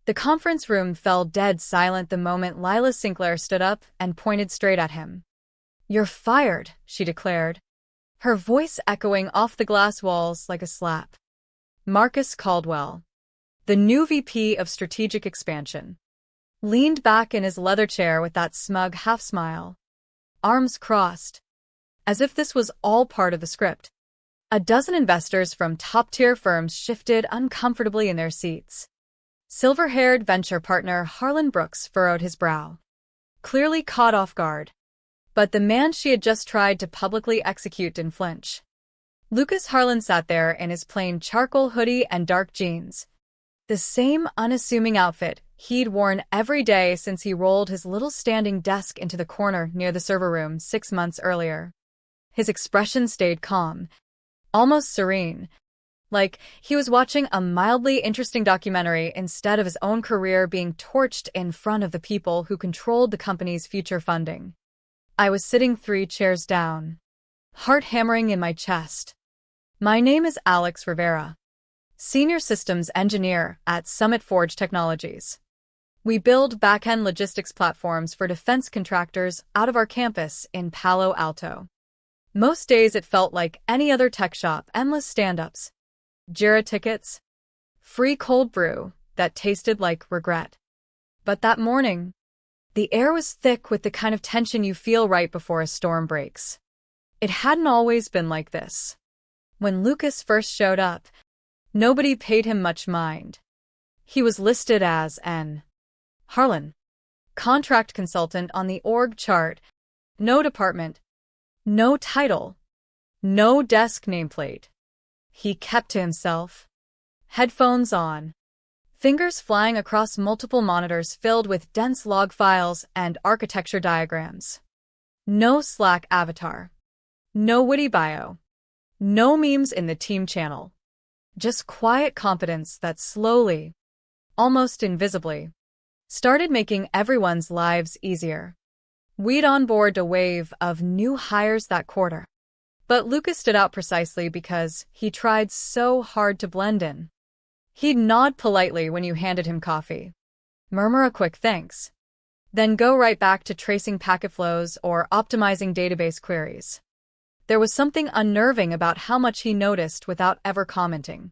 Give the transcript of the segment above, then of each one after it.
The conference room fell dead silent the moment Lila Sinclair stood up and pointed straight at him. "You're fired," she declared, her voice echoing off the glass walls like a slap. Marcus Caldwell, the new VP of Strategic Expansion, leaned back in his leather chair with that smug half-smile, arms crossed, as if this was all part of the script. A dozen investors from top-tier firms shifted uncomfortably in their seats. Silver-haired venture partner Harlan Brooks furrowed his brow, clearly caught off guard. But the man she had just tried to publicly execute didn't flinch. Lucas Harlan sat there in his plain charcoal hoodie and dark jeans, the same unassuming outfit he'd worn every day since he rolled his little standing desk into the corner near the server room 6 months earlier. His expression stayed calm, almost serene, like he was watching a mildly interesting documentary instead of his own career being torched in front of the people who controlled the company's future funding. I was sitting 3 chairs down, heart hammering in my chest. "My name is Alex Rivera, Senior Systems Engineer at Summit Forge Technologies. We build back-end logistics platforms for defense contractors out of our campus in Palo Alto." Most days it felt like any other tech shop, endless stand-ups, Jira tickets, free cold brew that tasted like regret. But that morning, the air was thick with the kind of tension you feel right before a storm breaks. It hadn't always been like this. When Lucas first showed up, nobody paid him much mind. He was listed as an Harlan, contract consultant on the org chart, no department, no title, no desk nameplate. He kept to himself, headphones on, fingers flying across multiple monitors filled with dense log files and architecture diagrams. No Slack avatar. No witty bio. No memes in the team channel. Just quiet competence that slowly, almost invisibly, started making everyone's lives easier. We'd onboarded a wave of new hires that quarter. But Lucas stood out precisely because he tried so hard to blend in. He'd nod politely when you handed him coffee, murmur a quick thanks, then go right back to tracing packet flows or optimizing database queries. There was something unnerving about how much he noticed without ever commenting.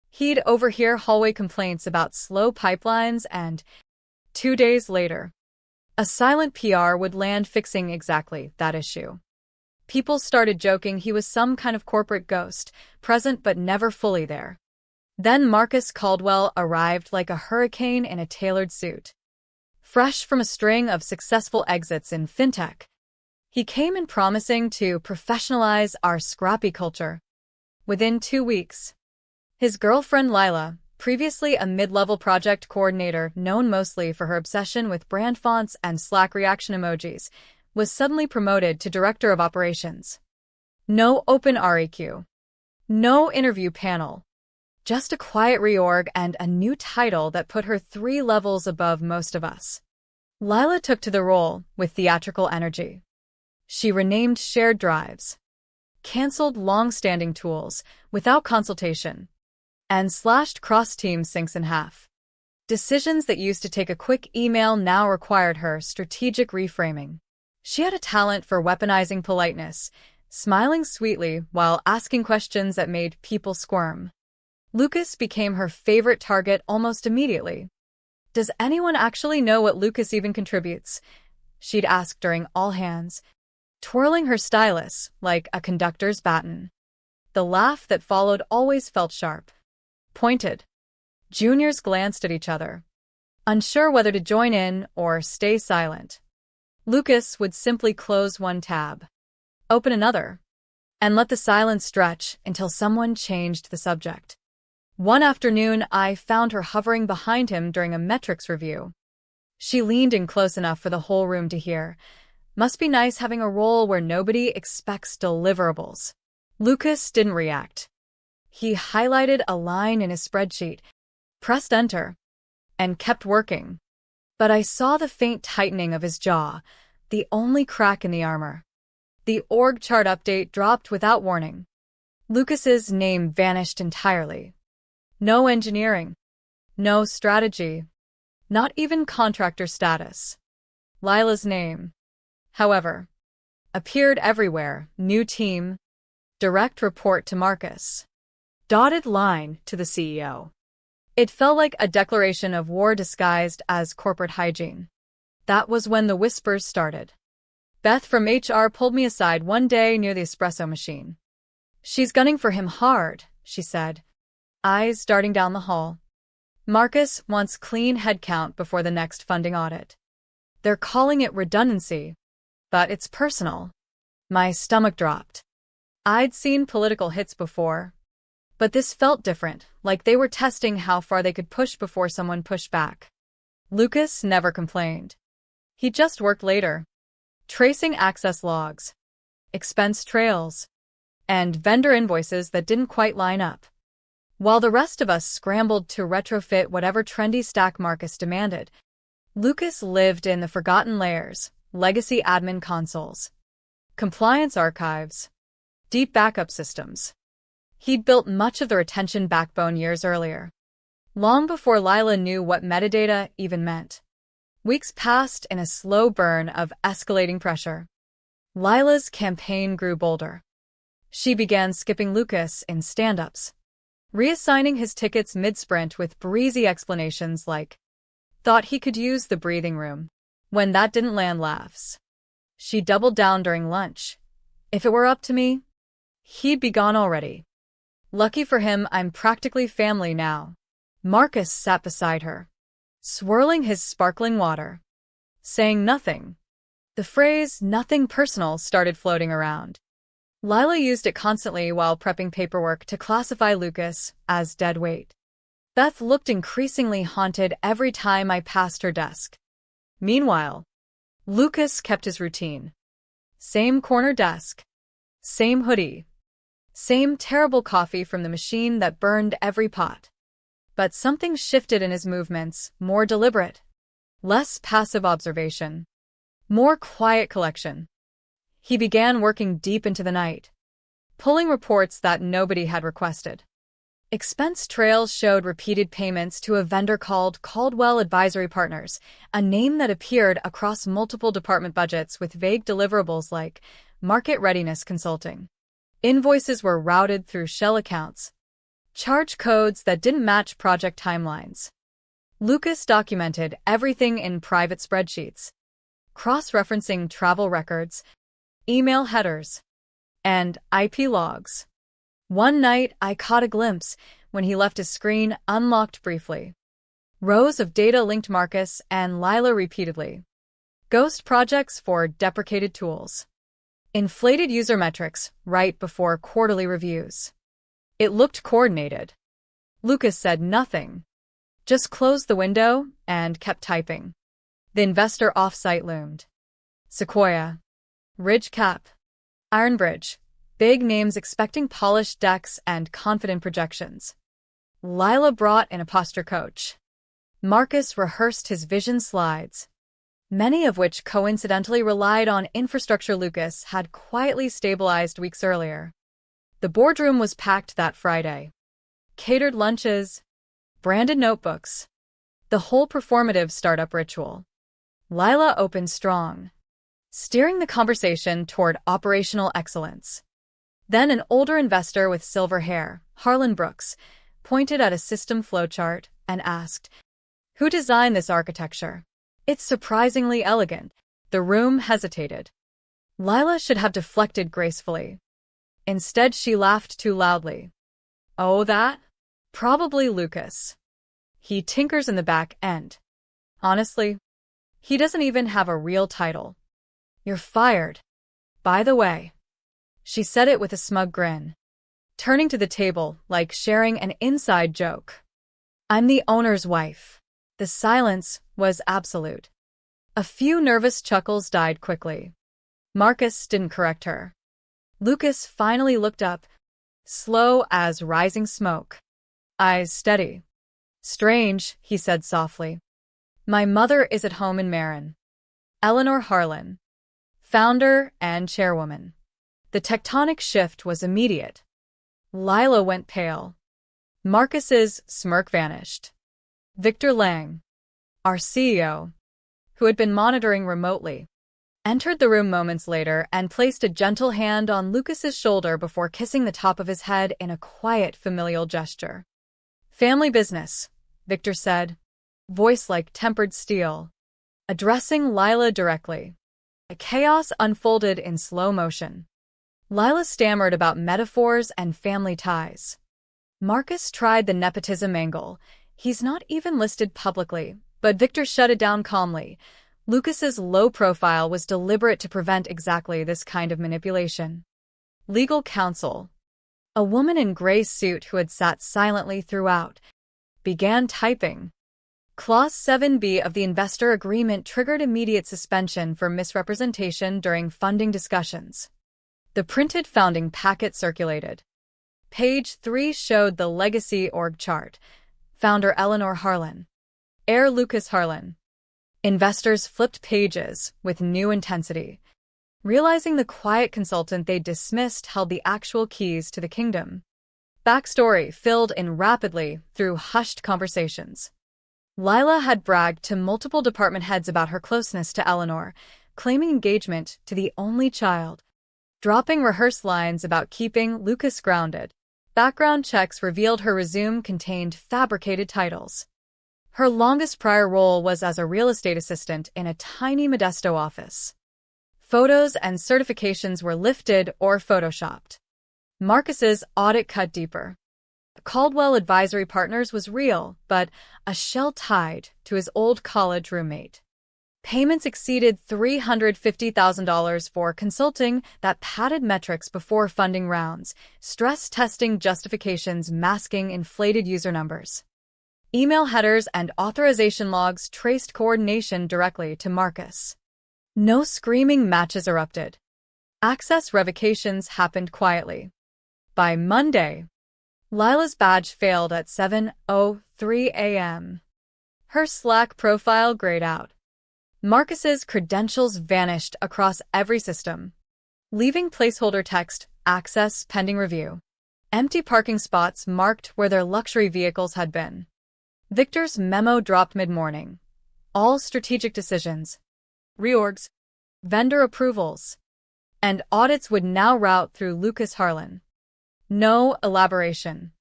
He'd overhear hallway complaints about slow pipelines and, 2 days later, a silent PR would land fixing exactly that issue. People started joking he was some kind of corporate ghost, present but never fully there. Then Marcus Caldwell arrived like a hurricane in a tailored suit. Fresh from a string of successful exits in fintech, he came in promising to professionalize our scrappy culture. Within 2 weeks, his girlfriend Lila, previously a mid-level project coordinator known mostly for her obsession with brand fonts and Slack reaction emojis, was suddenly promoted to Director of Operations. No open REQ. No interview panel. Just a quiet reorg and a new title that put her 3 levels above most of us. Lila took to the role with theatrical energy. She renamed shared drives, canceled long-standing tools without consultation, and slashed cross-team syncs in half. Decisions that used to take a quick email now required her strategic reframing. She had a talent for weaponizing politeness, smiling sweetly while asking questions that made people squirm. Lucas became her favorite target almost immediately. "Does anyone actually know what Lucas even contributes?" she'd ask during all hands, twirling her stylus like a conductor's baton. The laugh that followed always felt sharp, pointed. Juniors glanced at each other, unsure whether to join in or stay silent. Lucas would simply close one tab, open another, and let the silence stretch until someone changed the subject. One afternoon, I found her hovering behind him during a metrics review. She leaned in close enough for the whole room to hear. Must be nice having a role where nobody expects deliverables. Lucas didn't react. He highlighted a line in his spreadsheet, pressed enter, and kept working. But I saw the faint tightening of his jaw, the only crack in the armor. The org chart update dropped without warning. Lucas's name vanished entirely. No engineering. No strategy. Not even contractor status. Lila's name, however, appeared everywhere. New team, direct report to Marcus, dotted line to the CEO. It felt like a declaration of war disguised as corporate hygiene. That was when the whispers started. Beth from HR pulled me aside one day near the espresso machine. "She's gunning for him hard," she said, eyes darting down the hall. "Marcus wants clean headcount before the next funding audit. They're calling it redundancy, but it's personal." My stomach dropped. I'd seen political hits before, but this felt different, like they were testing how far they could push before someone pushed back. Lucas never complained. He just worked later, tracing access logs, expense trails, and vendor invoices that didn't quite line up. While the rest of us scrambled to retrofit whatever trendy stack Marcus demanded, Lucas lived in the forgotten layers, legacy admin consoles, compliance archives, deep backup systems. He'd built much of the retention backbone years earlier, long before Lila knew what metadata even meant. Weeks passed in a slow burn of escalating pressure. Lila's campaign grew bolder. She began skipping Lucas in stand-ups, reassigning his tickets mid-sprint with breezy explanations like, "Thought he could use the breathing room." When that didn't land laughs. She doubled down during lunch. "If it were up to me, he'd be gone already." Lucky for him, I'm practically family now. Marcus sat beside her, swirling his sparkling water, saying nothing. The phrase, "nothing personal," started floating around. Lila used it constantly while prepping paperwork to classify Lucas as dead weight. Beth looked increasingly haunted every time I passed her desk. Meanwhile, Lucas kept his routine. Same corner desk, same hoodie, same terrible coffee from the machine that burned every pot. But something shifted in his movements, more deliberate, less passive observation, more quiet collection. He began working deep into the night, pulling reports that nobody had requested. Expense trails showed repeated payments to a vendor called Caldwell Advisory Partners, a name that appeared across multiple department budgets with vague deliverables like market readiness consulting. Invoices were routed through shell accounts, charge codes that didn't match project timelines. Lucas documented everything in private spreadsheets, cross-referencing travel records, email headers, and IP logs. One night, I caught a glimpse when he left his screen unlocked briefly. Rows of data linked Marcus and Lila repeatedly. Ghost projects for deprecated tools. Inflated user metrics right before quarterly reviews. It looked coordinated. Lucas said nothing, just closed the window and kept typing. The investor off-site loomed. Sequoia, Ridgecap, Ironbridge, big names expecting polished decks and confident projections. Lila brought in a posture coach. Marcus rehearsed his vision slides, many of which coincidentally relied on infrastructure Lucas had quietly stabilized weeks earlier. The boardroom was packed that Friday. Catered lunches, branded notebooks, the whole performative startup ritual. Lila opened strong, steering the conversation toward operational excellence. Then an older investor with silver hair, Harlan Brooks, pointed at a system flowchart and asked, "Who designed this architecture? It's surprisingly elegant." The room hesitated. Lila should have deflected gracefully. Instead, she laughed too loudly. "Oh, that? Probably Lucas. He tinkers in the back end. Honestly, he doesn't even have a real title. You're fired. By the way." She said it with a smug grin, turning to the table like sharing an inside joke. "I'm the owner's wife." The silence was absolute. A few nervous chuckles died quickly. Marcus didn't correct her. Lucas finally looked up, slow as rising smoke, eyes steady. "Strange," he said softly. "My mother is at home in Marin. Eleanor Harlan, founder and chairwoman." The tectonic shift was immediate. Lila went pale. Marcus's smirk vanished. "Victor Lang, our CEO, who had been monitoring remotely, entered the room moments later and placed a gentle hand on Lucas's shoulder before kissing the top of his head in a quiet, familial gesture. "Family business," Victor said, voice like tempered steel, addressing Lila directly. A chaos unfolded in slow motion. Lila stammered about metaphors and family ties. Marcus tried the nepotism angle. "He's not even listed publicly," but Victor shut it down calmly. Lucas's low profile was deliberate to prevent exactly this kind of manipulation. Legal counsel, a woman in gray suit who had sat silently throughout, began typing. Clause 7B of the investor agreement triggered immediate suspension for misrepresentation during funding discussions. The printed founding packet circulated. Page 3 showed the legacy org chart. Founder Eleanor Harlan. Heir Lucas Harlan. Investors flipped pages with new intensity, realizing the quiet consultant they dismissed held the actual keys to the kingdom. Backstory filled in rapidly through hushed conversations. Lila had bragged to multiple department heads about her closeness to Eleanor, claiming engagement to the only child, dropping rehearsed lines about keeping Lucas grounded. Background checks revealed her resume contained fabricated titles. Her longest prior role was as a real estate assistant in a tiny Modesto office. Photos and certifications were lifted or photoshopped. Marcus's audit cut deeper. Caldwell Advisory Partners was real, but a shell tied to his old college roommate. Payments exceeded $350,000 for consulting that padded metrics before funding rounds, stress testing justifications masking inflated user numbers. Email headers and authorization logs traced coordination directly to Marcus. No screaming matches erupted. Access revocations happened quietly. By Monday, Lila's badge failed at 7:03 a.m. Her Slack profile grayed out. Marcus's credentials vanished across every system, leaving placeholder text, access pending review. Empty parking spots marked where their luxury vehicles had been. Victor's memo dropped mid-morning. All strategic decisions, reorgs, vendor approvals, and audits would now route through Lucas Harlan. No elaboration,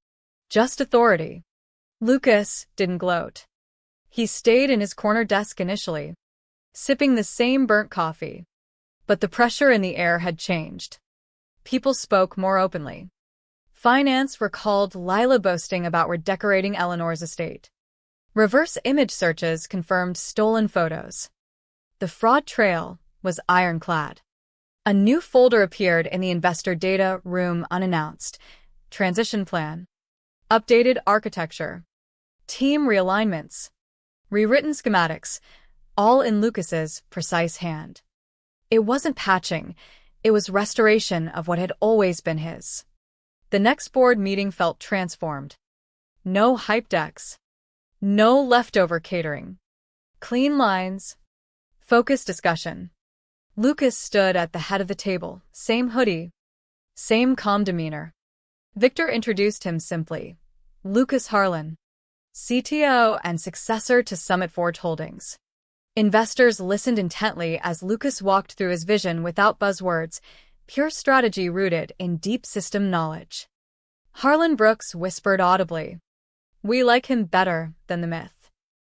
just authority. Lucas didn't gloat. He stayed in his corner desk initially, sipping the same burnt coffee. But the pressure in the air had changed. People spoke more openly. Finance recalled Lila boasting about redecorating Eleanor's estate. Reverse image searches confirmed stolen photos. The fraud trail was ironclad. A new folder appeared in the investor data room unannounced. Transition plan. Updated architecture. Team realignments. Rewritten schematics. All in Lucas's precise hand. It wasn't patching. It was restoration of what had always been his. The next board meeting felt transformed. No hype decks. No leftover catering. Clean lines. Focused discussion. Lucas stood at the head of the table, same hoodie, same calm demeanor. Victor introduced him simply. Lucas Harlan, CTO and successor to Summit Forge Holdings. Investors listened intently as Lucas walked through his vision without buzzwords, pure strategy rooted in deep system knowledge. Harlan Brooks whispered audibly, "We like him better than the myth."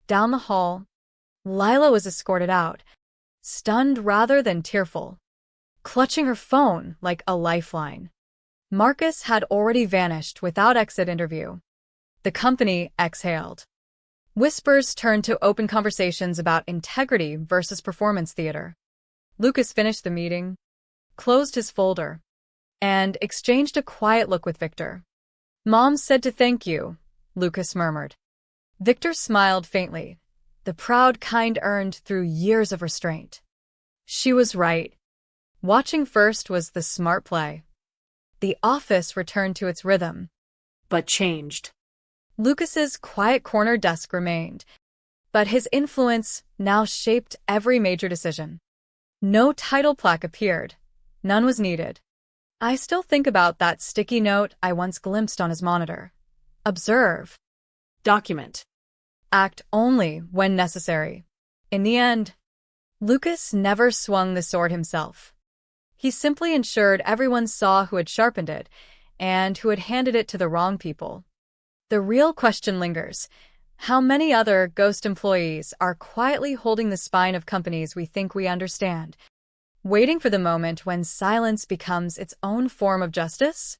Down the hall, Lila was escorted out, stunned rather than tearful, clutching her phone like a lifeline. Marcus had already vanished without exit interview. The company exhaled. Whispers turned to open conversations about integrity versus performance theater. Lucas finished the meeting, closed his folder, and exchanged a quiet look with Victor. "Mom said to thank you," Lucas murmured. Victor smiled faintly, the proud kind earned through years of restraint. She was right. Watching first was the smart play. The office returned to its rhythm, but changed. Lucas's quiet corner desk remained, but his influence now shaped every major decision. No title plaque appeared. None was needed. "I still think about that sticky note I once glimpsed on his monitor. Observe. Document. Act only when necessary. In the end, Lucas never swung the sword himself. He simply ensured everyone saw who had sharpened it and who had handed it to the wrong people. The real question lingers. How many other ghost employees are quietly holding the spine of companies we think we understand, waiting for the moment when silence becomes its own form of justice?